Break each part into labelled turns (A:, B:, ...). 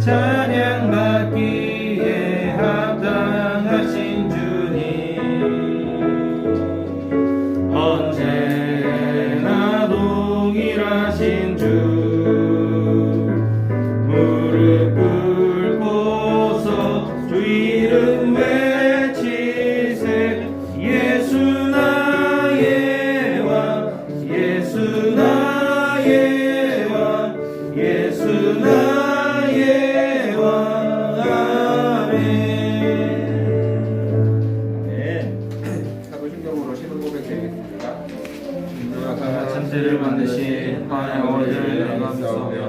A: 찬양받기에 합당하신 주님, 언제나 동일하신 주, 무릎 꿇고서 주 이름 외치세. 예수 나의 왕, 예수 나의 왕, 예수 나의 왕. 아멘.
B: 아멘. 사도신경으로 신앙 고백드리겠습니다.
A: 인도가 천지를 만드신 하나님의 어리를 내가 믿사오며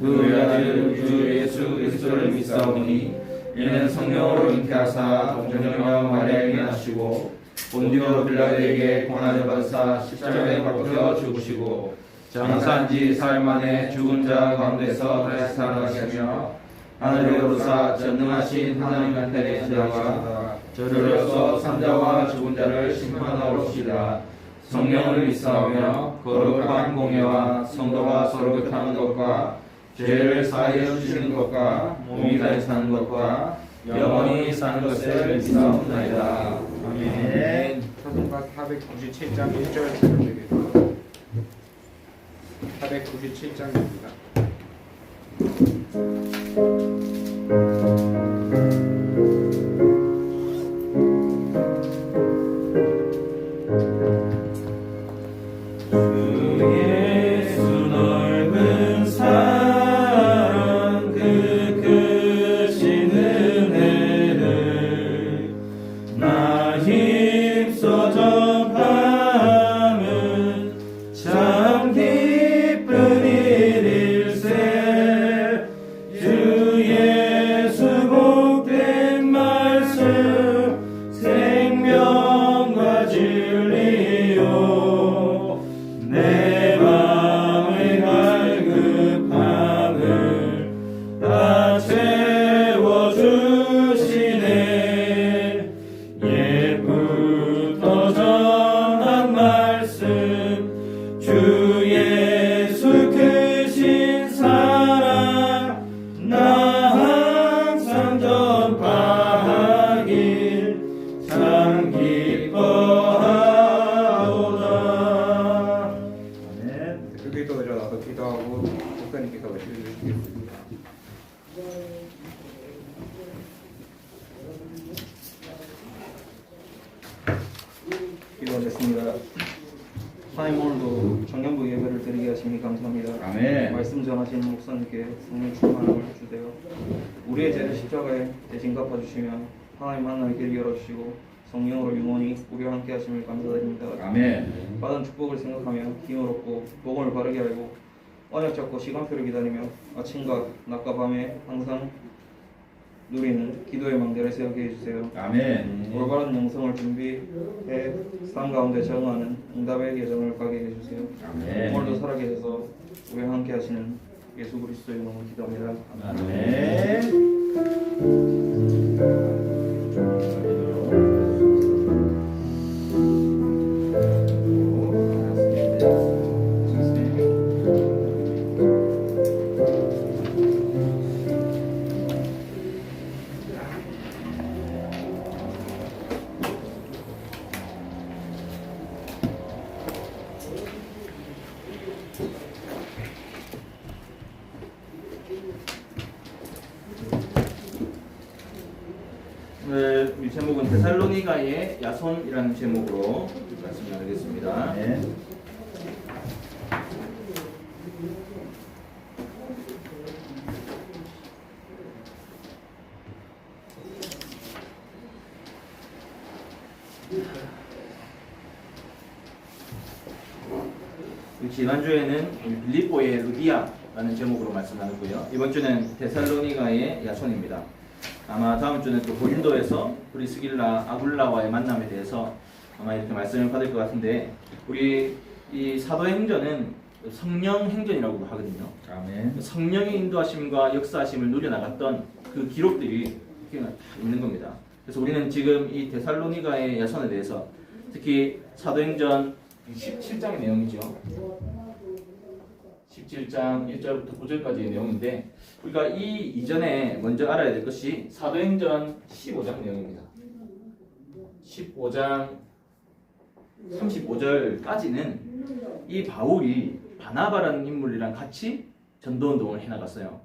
A: 그 외아들 주 예수 그리스도를 믿사오니 이는 성령으로 잉태하사 동정녀 마리아에게 나시고 본디오 빌라도에게 고난을 받으사 십자가에 박혀 죽으시고 장사한 지 사흘 만에 죽은 자 가운데서 다시 살아나시며 하늘에 오르사 전능하신 하나님한테 지나가 저리로서 산자와 죽은 자를 심판하러 오시리라. 성령을 믿사오며 거룩한 공예와 성도가 서로 교통하는 것과 죄를 사하여 주시는 것과 몸이 다시 사는 것과 영원히 사는 것을 믿사옵나이다. 아멘.
B: 사도행전 497장 1절 읽어드리겠습니다. 497장입니다. 기도하겠습니다. 하나님, 오늘도 정연부 예배를 드리게 하시니 감사합니다.
A: 아멘.
B: 말씀 전하신 목사님께 성령 충만함을 주세요. 우리의 죄를 십자가에 대신 갚아주시며 하나님 만나의 길 열어주시고 성령으로 영원히 우리와 함께 하심을 감사드립니다.
A: 아멘.
B: 받은 축복을 생각하며 힘을 얻고 복음을 바르게 알고 언약 잡고 시간표를 기다리며 아침과 낮과 밤에 항상 누리는 기도의 망대를 세우게 해주세요.
A: 아멘.
B: 올바른 영성을 준비해 삶 가운데 적응하는 응답의 여정을 가게 해주세요.
A: 아멘.
B: 오늘도 살아계 해서 우리와 함께 하시는 예수 그리스도의 이름으로 기도합니다.
A: 아멘.
C: 오늘 우리 제목은 데살로니가의 야손이라는 제목으로 말씀 나누겠습니다.
A: 네.
C: 지난주에는 빌립보의 루디아라는 제목으로 말씀 나누고요. 이번 주는 데살로니가의 야손입니다. 아마 다음 주는 또 고린도에서 브리스길라 아굴라와의 만남에 대해서 아마 이렇게 말씀을 받을 것 같은데, 우리 이 사도행전은 성령 행전이라고도 하거든요.
A: 아멘.
C: 성령의 인도하심과 역사하심을 누려나갔던 그 기록들이 다 있는 겁니다. 그래서 우리는 지금 이 데살로니가의 야손에 대해서, 특히 사도행전 17장의 내용이죠. 17장 1절부터 9절까지의 내용인데, 우리가 이 이전에 먼저 알아야 될 것이 사도행전 15장 내용입니다. 15장 35절까지는 이 바울이 바나바라는 인물이랑 같이 전도운동을 해나갔어요.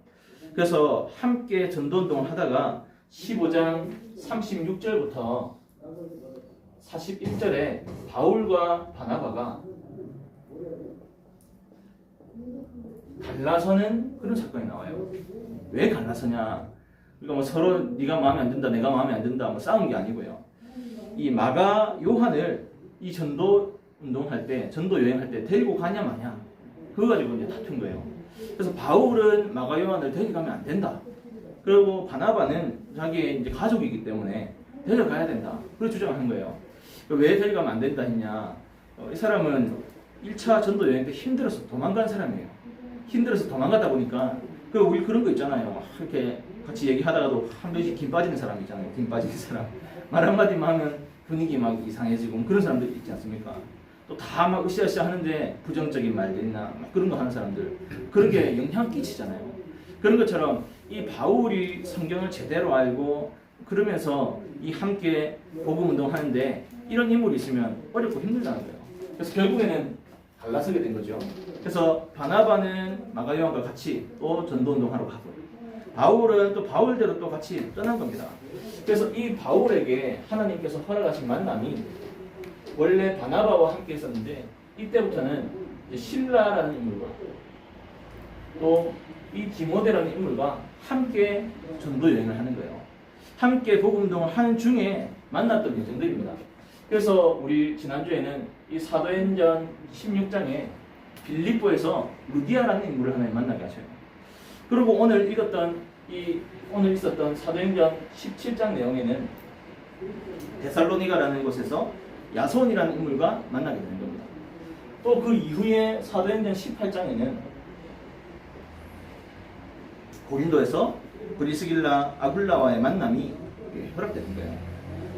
C: 그래서 함께 전도운동을 하다가 15장 36절부터 41절에 바울과 바나바가 갈라서는 그런 사건이 나와요. 왜 갈라서냐? 그러니까 뭐 서로 네가 마음에 안 든다, 내가 마음에 안 든다, 뭐 싸운 게 아니고요. 이 마가 요한을 이 전도 운동할 때, 전도 여행할 때 데리고 가냐 마냐, 그거 가지고 이제 다툰 거예요. 그래서 바울은 마가 요한을 데려가면 안 된다. 그리고 바나바는 자기의 이제 가족이기 때문에 데려가야 된다. 그런 주장을 한 거예요. 왜 데려가면 안 된다 했냐? 이 사람은 1차 전도 여행 때 힘들어서 도망간 사람이에요. 힘들어서 도망가다 보니까 우리 그런 거 있잖아요. 이렇게 같이 얘기하다가도 한 번씩 김 빠지는 사람 있잖아요. 김 빠지는 사람. 말 한마디만 하면 분위기 막 이상해지고 그런 사람들 있지 않습니까? 또 다 막 으쌰으쌰 하는데 부정적인 말들이나 막 그런 거 하는 사람들, 그런 게 영향 끼치잖아요. 그런 것처럼 이 바울이 성경을 제대로 알고 그러면서 이 함께 복음 운동하는데 이런 인물이 있으면 어렵고 힘들다는 거예요. 그래서 결국에는 갈라서게 된 거죠. 그래서 바나바는 마가 요한과 같이 또 전도 운동하러 가고, 바울은 또 바울대로 또 같이 떠난 겁니다. 그래서 이 바울에게 하나님께서 허락하신 만남이 원래 바나바와 함께 있었는데, 이때부터는 이제 실라라는 인물과 또 이 디모데라는 인물과 함께 전도 여행을 하는 거예요. 함께 복음 운동을 하는 중에 만났던 여정들입니다. 그래서 우리 지난주에는 이 사도행전 16장에 빌립보에서 루디아라는 인물을 하나님 만나게 하셔요. 그리고 오늘 있었던 사도행전 17장 내용에는 데살로니가라는 곳에서 야손이라는 인물과 만나게 되는 겁니다. 또 그 이후에 사도행전 18장에는 고린도에서 브리스길라 아굴라와의 만남이 허락되는 거예요.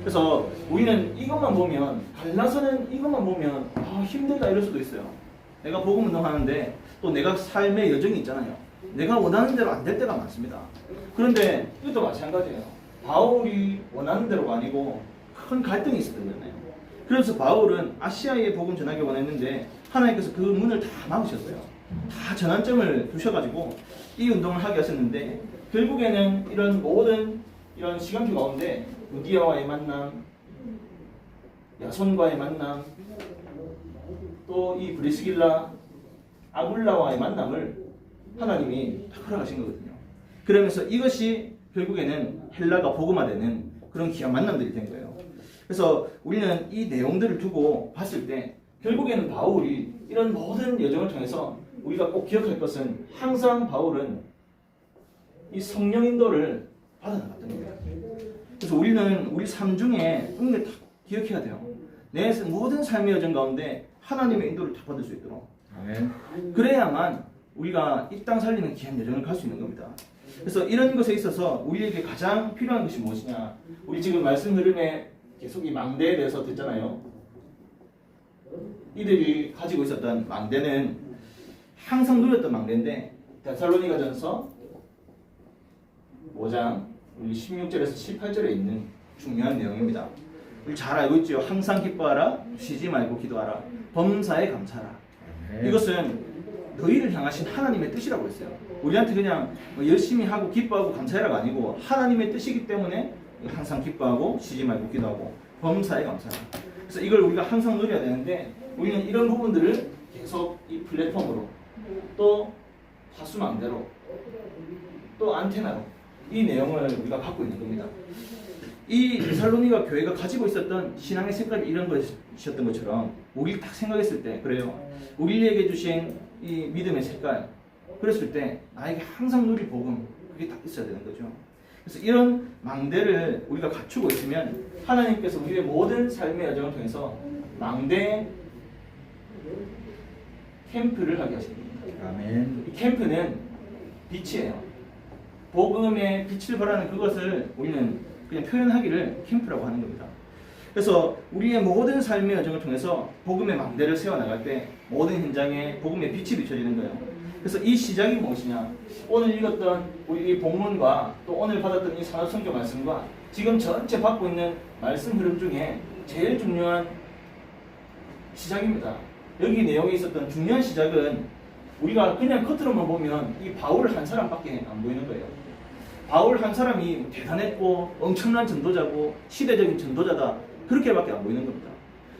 C: 그래서 우리는 이것만 보면, 갈라서는 이것만 보면 힘들다 이럴 수도 있어요. 내가 복음 운동하는데 또 내가 삶의 여정이 있잖아요. 내가 원하는 대로 안 될 때가 많습니다. 그런데 이것도 마찬가지예요. 바울이 원하는 대로가 아니고 큰 갈등이 있었던 거잖아요. 그래서 바울은 아시아에 복음 전하기 원했는데 하나님께서 그 문을 다 막으셨어요. 다 전환점을 두셔가지고 이 운동을 하게 하셨는데, 결국에는 이런 모든 이런 시간표 가운데 루디아와의 만남, 야손과의 만남, 또 이 브리스길라 아굴라와의 만남을 하나님이 허락하신 거거든요. 그러면서 이것이 결국에는 헬라가 복음화되는 그런 귀한 만남들이 된 거예요. 그래서 우리는 이 내용들을 두고 봤을 때 결국에는 바울이 이런 모든 여정을 통해서 우리가 꼭 기억할 것은, 항상 바울은 이 성령 인도를 받아나갔던 겁니다. 그래서 우리는 우리 삶 중에 꼭 기억해야 돼요. 내 모든 삶의 여정 가운데 하나님의 인도를 다 받을 수 있도록. 아멘. 그래야만 우리가 이 땅 살리는 귀한 여정을 갈 수 있는 겁니다. 그래서 이런 것에 있어서 우리에게 가장 필요한 것이 무엇이냐? 우리 지금 말씀 흐름에 계속 이 망대에 대해서 듣잖아요. 이들이 가지고 있었던 망대는 항상 누렸던 망대인데, 데살로니가전서 5장 16절에서 18절에 있는 중요한 내용입니다. 우리 잘 알고 있죠. 항상 기뻐하라, 쉬지 말고 기도하라, 범사에 감사하라. 이것은 너희를 향하신 하나님의 뜻이라고 했어요. 우리한테 그냥 열심히 하고 기뻐하고 감사해라가 아니고 하나님의 뜻이기 때문에 항상 기뻐하고 쉬지 말고 기도하고 범사에 감사하라. 그래서 이걸 우리가 항상 누려야 되는데, 우리는 이런 부분들을 계속 이 플랫폼으로, 또 파수망대로, 또 안테나로 이 내용을 우리가 갖고 있는 겁니다. 이 데살로니가 교회가 가지고 있었던 신앙의 색깔이 이런 것이었던 것처럼 우리 딱 생각했을 때, 그래요. 우리에게 주신 이 믿음의 색깔, 그랬을 때 나에게 항상 누릴 복음, 그게 딱 있어야 되는 거죠. 그래서 이런 망대를 우리가 갖추고 있으면 하나님께서 우리의 모든 삶의 여정을 통해서 망대 캠프를 하게 하십니다. 아멘. 이 캠프는 빛이에요. 복음의 빛을 발하는 그것을 우리는 그냥 표현하기를 캠프라고 하는 겁니다. 그래서 우리의 모든 삶의 여정을 통해서 복음의 망대를 세워나갈 때 모든 현장에 복음의 빛이 비춰지는 거예요. 그래서 이 시작이 무엇이냐? 오늘 읽었던 우리 이 본문과 또 오늘 받았던 이 산업성경 말씀과 지금 전체 받고 있는 말씀 흐름 중에 제일 중요한 시작입니다. 여기 내용에 있었던 중요한 시작은 우리가 그냥 겉으로만 보면 이 바울 한 사람밖에 안 보이는 거예요. 바울 한 사람이 대단했고 엄청난 전도자고 시대적인 전도자다, 그렇게밖에 안 보이는 겁니다.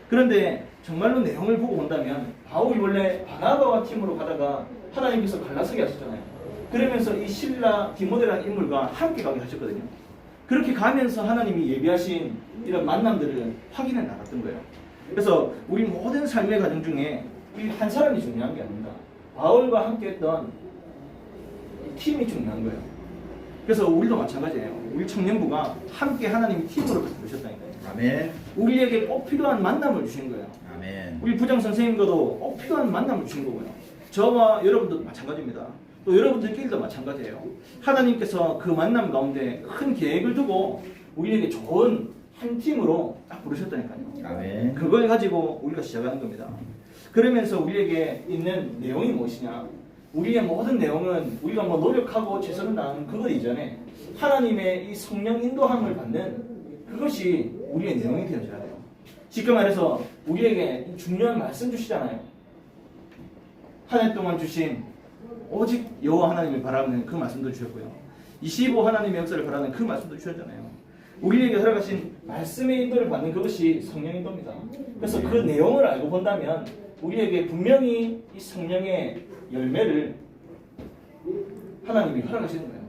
C: 그런데 정말로 내용을 보고 본다면 바울이 원래 바나바와 팀으로 가다가 하나님께서 갈라서게 하셨잖아요. 그러면서 이 실라 디모데라는 인물과 함께 가게 하셨거든요. 그렇게 가면서 하나님이 예비하신 이런 만남들을 확인해 나갔던 거예요. 그래서 우리 모든 삶의 과정 중에 우리 한 사람이 중요한 게 아닙니다. 바울과 함께 했던 팀이 중요한 거예요. 그래서 우리도 마찬가지예요. 우리 청년부가 함께 하나님이 팀으로 부르셨다니까요.
A: 아멘.
C: 우리에게 꼭 필요한 만남을 주신 거예요.
A: 아멘.
C: 우리 부장 선생님과도 꼭 필요한 만남을 주신 거고요. 저와 여러분도 마찬가지입니다. 또 여러분들끼리도 마찬가지예요. 하나님께서 그 만남 가운데 큰 계획을 두고 우리에게 좋은 한 팀으로 딱 부르셨다니까요.
A: 아멘.
C: 그걸 가지고 우리가 시작하는 겁니다. 그러면서 우리에게 있는 내용이 무엇이냐? 우리의 모든 내용은 우리가 뭐 노력하고 최선을 다하는 그것 이전에 하나님의 이 성령 인도함을 받는 그것이 우리의 내용이 되어져야 돼요. 쉽게 말해서 우리에게 중요한 말씀 주시잖아요. 한 해 동안 주신 오직 여호와 하나님을 바라는 그 말씀도 주셨고요. 25 하나님의 역사를 바라는 그 말씀도 주셨잖아요. 우리에게 허락하신 말씀의 인도를 받는 그것이 성령 인도입니다. 그래서 그 내용을 알고 본다면 우리에게 분명히 이 성령의 열매를 하나님이 허락하시는 거예요.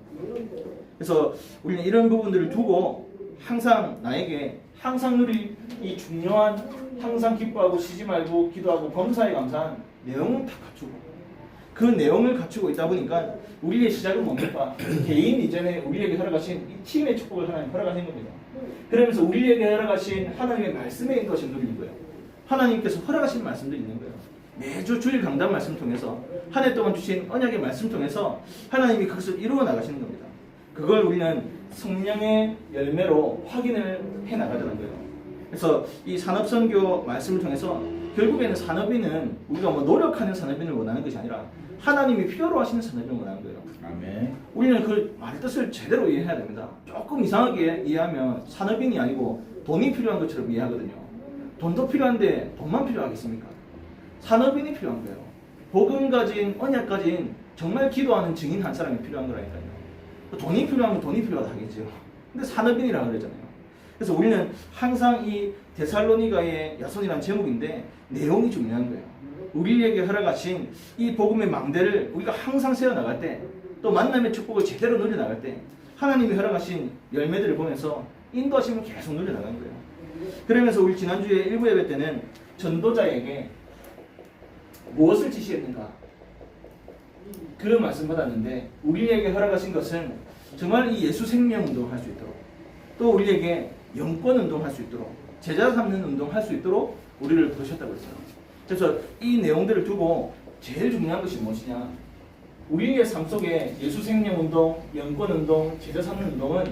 C: 그래서 우리는 이런 부분들을 두고 항상 나에게 항상 누릴 이 중요한, 항상 기뻐하고 쉬지 말고 기도하고 범사에 감사한 내용은 다 갖추고, 그 내용을 갖추고 있다 보니까 우리의 시작은 뭡니까? 개인 이전에 우리에게 허락하신 이 팀의 축복을 하나님 허락하신 겁니다. 그러면서 우리에게 허락하신 하나님의 말씀의 인도하심 누리는 거예요. 하나님께서 허락하신 말씀도 있는 거예요. 매주 주일 강단 말씀 통해서 한 해 동안 주신 언약의 말씀 통해서 하나님이 그것을 이루어 나가시는 겁니다. 그걸 우리는 성령의 열매로 확인을 해 나가자는 거예요. 그래서 이 산업선교 말씀을 통해서 결국에는 산업인은 우리가 뭐 노력하는 산업인을 원하는 것이 아니라 하나님이 필요로 하시는 산업인을 원하는 거예요.
A: 아멘.
C: 우리는 그 말의 뜻을 제대로 이해해야 됩니다. 조금 이상하게 이해하면 산업인이 아니고 돈이 필요한 것처럼 이해하거든요. 돈도 필요한데 돈만 필요하겠습니까? 산업인이 필요한 거예요. 복음 가진, 언약 가진 정말 기도하는 증인 한 사람이 필요한 거라니까요. 돈이 필요하면 돈이 필요하다 하겠죠. 근데 산업인이라고 그러잖아요. 그래서 우리는 항상 이 데살로니가의 야손이라는 제목인데 내용이 중요한 거예요. 우리에게 허락하신 이 복음의 망대를 우리가 항상 세워나갈 때, 또 만남의 축복을 제대로 누려나갈 때 하나님이 허락하신 열매들을 보면서 인도하심을 계속 누려나가는 거예요. 그러면서 우리 지난주에 일부 예배 때는 전도자에게 무엇을 지시했는가 그 말씀 받았는데, 우리에게 허락하신 것은 정말 이 예수 생명 운동을 할 수 있도록, 또 우리에게 영권 운동할 수 있도록, 제자 삼는 운동할 수 있도록 우리를 부르셨다고 했어요. 그래서 이 내용들을 두고 제일 중요한 것이 무엇이냐? 우리의 삶 속에 예수 생명 운동, 영권 운동, 제자 삼는 운동은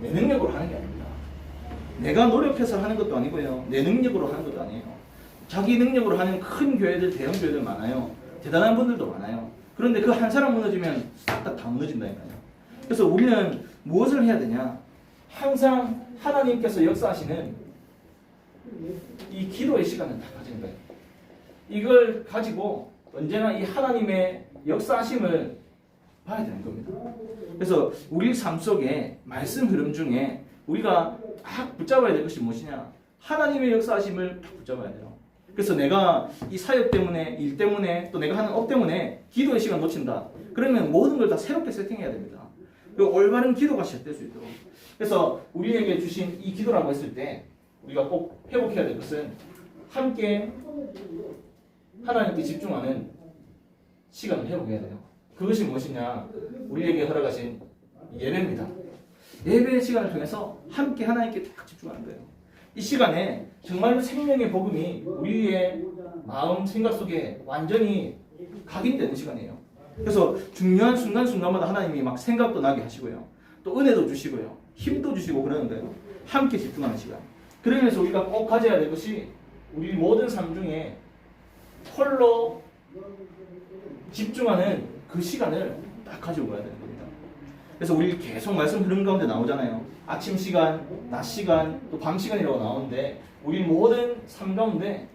C: 내 능력으로 하는 게 아닙니다. 내가 노력해서 하는 것도 아니고요. 내 능력으로 하는 것도 아니에요. 자기 능력으로 하는 큰 교회들, 대형 교회들 많아요. 대단한 분들도 많아요. 그런데 그 한 사람 무너지면 싹 다 무너진다니까요. 그래서 우리는 무엇을 해야 되냐? 항상 하나님께서 역사하시는 이 기도의 시간을 다 가지는 거예요. 이걸 가지고 언제나 이 하나님의 역사하심을 봐야 되는 겁니다. 그래서 우리 삶 속에 말씀 흐름 중에 우리가 딱 붙잡아야 될 것이 무엇이냐? 하나님의 역사하심을 딱 붙잡아야 돼요. 그래서 내가 이 사역 때문에, 일 때문에, 또 내가 하는 업 때문에 기도의 시간 놓친다. 그러면 모든 걸 다 새롭게 세팅해야 됩니다. 그 올바른 기도가 시작될 수 있도록. 그래서 우리에게 주신 이 기도라고 했을 때 우리가 꼭 회복해야 될 것은 함께 하나님께 집중하는 시간을 회복해야 돼요. 그것이 무엇이냐? 우리에게 허락하신 예배입니다. 예배의 시간을 통해서 함께 하나님께 딱 집중하는 거예요. 이 시간에 정말로 생명의 복음이 우리의 마음, 생각 속에 완전히 각인되는 시간이에요. 그래서 중요한 순간순간마다 하나님이 막 생각도 나게 하시고요. 또 은혜도 주시고요. 힘도 주시고 그러는 거예요. 함께 집중하는 시간. 그러면서 우리가 꼭 가져야 될 것이 우리 모든 삶 중에 홀로 집중하는 그 시간을 딱 가지고 가야 되는 겁니다. 그래서 우리 계속 말씀 흐름 가운데 나오잖아요. 아침 시간, 낮 시간, 또 밤 시간이라고 나오는데 우리 모든 삶 가운데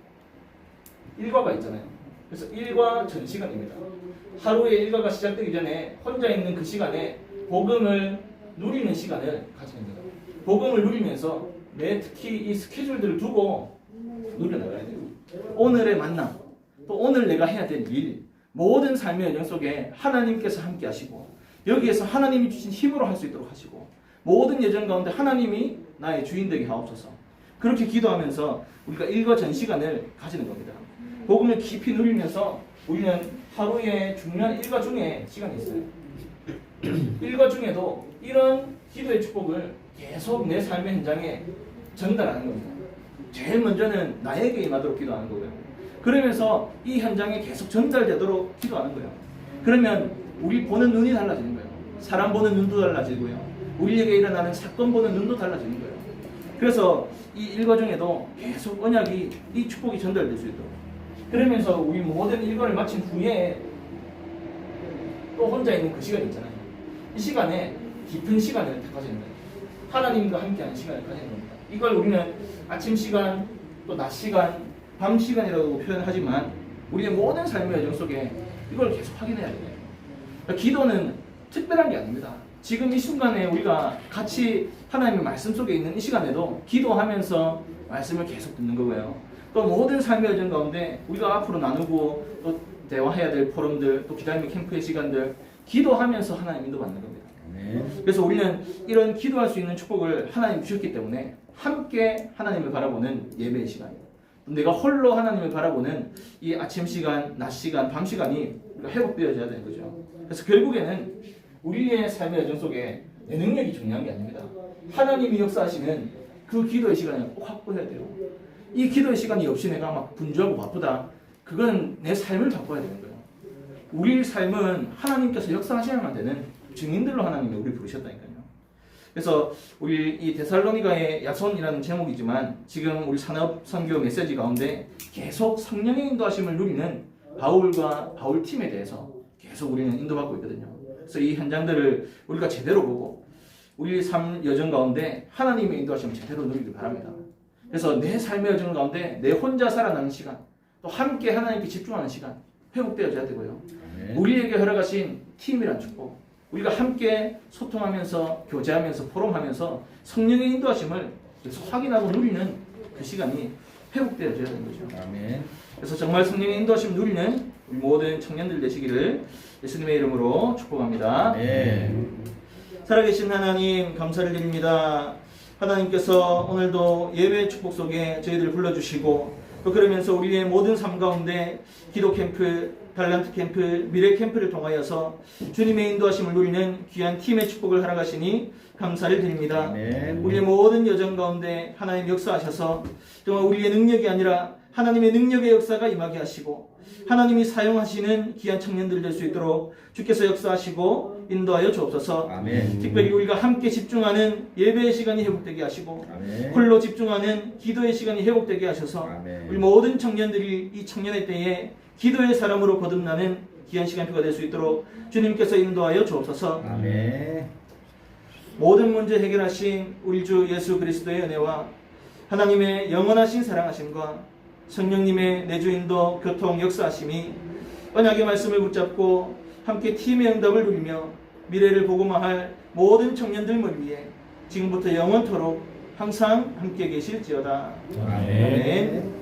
C: 일과가 있잖아요. 그래서 일과 전 시간입니다. 하루의 일과가 시작되기 전에 혼자 있는 그 시간에 복음을 누리는 시간을 가지는 겁니다. 복음을 누리면서 내 특히 이 스케줄들을 두고 누려나가야 돼요. 오늘의 만남, 또 오늘 내가 해야 될 일, 모든 삶의 여정 속에 하나님께서 함께 하시고 여기에서 하나님이 주신 힘으로 할 수 있도록 하시고 모든 여정 가운데 하나님이 나의 주인 되게 하옵소서. 그렇게 기도하면서 우리가 일과 전 시간을 가지는 겁니다. 복음을 깊이 누리면서 우리는 하루의 중요한 일과 중에 시간이 있어요. 일과 중에도 이런 기도의 축복을 계속 내 삶의 현장에 전달하는 겁니다. 제일 먼저는 나에게 임하도록 기도하는 거고요. 그러면서 이 현장에 계속 전달되도록 기도하는 거예요. 그러면 우리 보는 눈이 달라지는 거예요. 사람 보는 눈도 달라지고요. 우리에게 일어나는 사건 보는 눈도 달라지는 거예요. 그래서 이 일과 중에도 계속 언약이 이 축복이 전달될 수 있도록 그러면서 우리 모든 일과를 마친 후에 또 혼자 있는 그 시간이 있잖아요. 이 시간에 깊은 시간을 가지는 거예요. 하나님과 함께하는 시간을 가지는 겁니다. 이걸 우리는 아침 시간, 또 낮 시간, 밤 시간이라고 표현하지만 우리의 모든 삶의 여정 속에 이걸 계속 확인해야 돼요. 그러니까 기도는 특별한 게 아닙니다. 지금 이 순간에 우리가 같이 하나님의 말씀 속에 있는 이 시간에도 기도하면서 말씀을 계속 듣는 거고요. 또 모든 삶의 여정 가운데 우리가 앞으로 나누고 또 대화해야 될 포럼들, 또 기다림의 캠프의 시간들 기도하면서 하나님 인도받는 겁니다. 그래서 우리는 이런 기도할 수 있는 축복을 하나님 주셨기 때문에 함께 하나님을 바라보는 예배의 시간입니다. 내가 홀로 하나님을 바라보는 이 아침 시간, 낮 시간, 밤 시간이 회복되어져야 되는 거죠. 그래서 결국에는 우리의 삶의 여정 속에 내 능력이 중요한 게 아닙니다. 하나님이 역사하시는 그 기도의 시간을 꼭 확보해야 돼요. 이 기도의 시간이 없이 내가 막 분주하고 바쁘다. 그건 내 삶을 바꿔야 되는 거예요. 우리 삶은 하나님께서 역사하셔야만 되는 증인들로 하나님이 우리 부르셨다니까요. 그래서 우리 이 데살로니가의 야손이라는 제목이지만 지금 우리 산업 선교 메시지 가운데 계속 성령의 인도하심을 누리는 바울과 바울 팀에 대해서 계속 우리는 인도받고 있거든요. 그래서 이 현장들을 우리가 제대로 보고 우리 삶 여정 가운데 하나님의 인도하심을 제대로 누리길 바랍니다. 그래서 내 삶의 여정 가운데 내 혼자 살아나는 시간, 또 함께 하나님께 집중하는 시간 회복되어져야 되고요. 우리에게 허락하신 팀이란 축복, 우리가 함께 소통하면서 교제하면서 포럼하면서 성령의 인도하심을 계속 확인하고 누리는 그 시간이 회복되어져야 되는 거죠.
A: 아멘.
C: 그래서 정말 성령의 인도하심을 누리는 우리 모든 청년들 되시기를 예수님의 이름으로 축복합니다. 살아계신 하나님 감사를 드립니다. 하나님께서 오늘도 예배의 축복 속에 저희들을 불러주시고 또 그러면서 우리의 모든 삶 가운데 기도 캠프, 달란트 캠프, 미래 캠프를 통하여서 주님의 인도하심을 누리는 귀한 팀의 축복을 허락하시니 감사를 드립니다. 우리의 모든 여정 가운데 하나님 역사하셔서 정말 우리의 능력이 아니라 하나님의 능력의 역사가 임하게 하시고 하나님이 사용하시는 귀한 청년들 될 수 있도록 주께서 역사하시고 인도하여 주옵소서.
A: 아멘.
C: 특별히 우리가 함께 집중하는 예배의 시간이 회복되게 하시고
A: 아멘.
C: 홀로 집중하는 기도의 시간이 회복되게 하셔서
A: 아멘.
C: 우리 모든 청년들이 이 청년의 때에 기도의 사람으로 거듭나는 귀한 시간표가 될 수 있도록 주님께서 인도하여 주옵소서.
A: 아멘.
C: 모든 문제 해결하신 우리 주 예수 그리스도의 은혜와 하나님의 영원하신 사랑하심과 성령님의 내주인도 교통 역사하심이 언약의 말씀을 붙잡고 함께 팀의 응답을 누리며 미래를 복음화할 모든 청년들을 위해 지금부터 영원토록 항상 함께 계실지어다.
A: 아멘.